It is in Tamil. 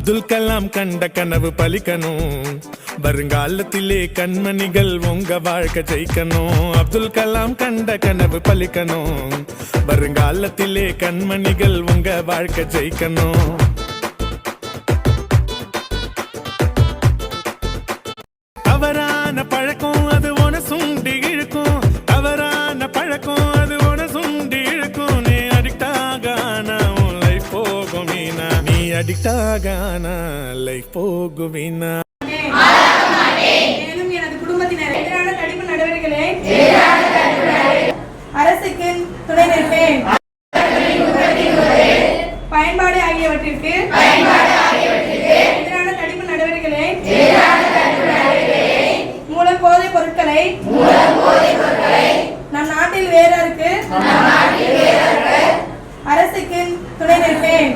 அப்துல் கலாம் கண்ட கனவு பலிக்கணும், வருங்காலத்திலே கண்மணிகள் உங்க வாழ்க்கை ஜெயிக்கணும். அப்துல் கலாம் கண்ட கனவு பலிக்கணும், வருங்காலத்திலே கண்மணிகள் உங்க வாழ்க்கை ஜெயிக்கணும். தவறான பழக்கம் அது உன சுண்டி இழுக்கும், தவறான பழக்கம் அது உன சுண்டி இழுக்கும். நீ அடிக்ட் ஆகானா உன் லைஃப் போகும் வீணா, நீ அடிக்ட் ஆகானா லைஃப் போகும் வீணா. மேலும் எனது குடும்பத்தினர் எதிரான தடுப்பு நடவடிக்கைகளை அரசுக்கு துணை நிற்பேன். பயன்பாடு ஆகியவற்றிற்கு எதிரான தடுப்பு நடவடிக்கைகளை மூலம் போதைப் பொருட்களை நம் நாட்டில் வேறருக்கு அரசுக்கு துணை நிற்பேன்.